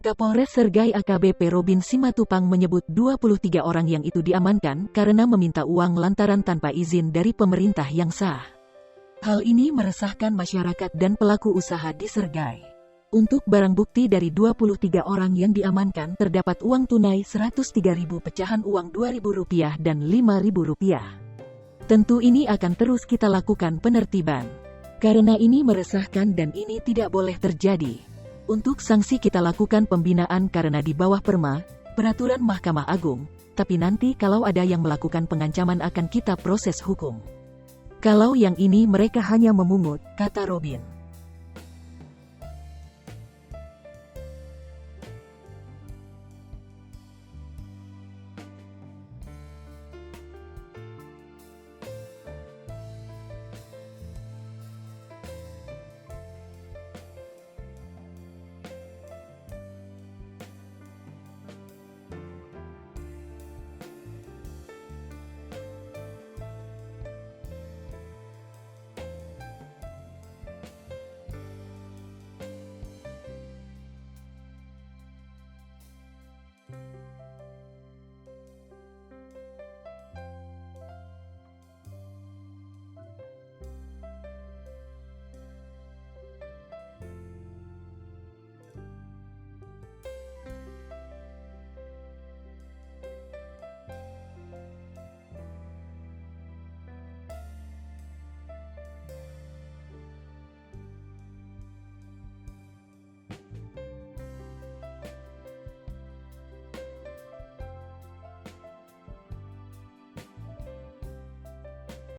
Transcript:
Kapolres Sergai AKBP Robin Simatupang menyebut 23 orang yang itu diamankan karena meminta uang lantaran tanpa izin dari pemerintah yang sah. Hal ini meresahkan masyarakat dan pelaku usaha di Sergai. Untuk barang bukti dari 23 orang yang diamankan terdapat uang tunai 103.000 pecahan uang Rp2.000 dan Rp5.000. Tentu ini akan terus kita lakukan penertiban. Karena ini meresahkan dan ini tidak boleh terjadi. Untuk sanksi kita lakukan pembinaan karena di bawah peraturan Mahkamah Agung, tapi nanti kalau ada yang melakukan pengancaman akan kita proses hukum. Kalau yang ini mereka hanya memungut, kata Robin.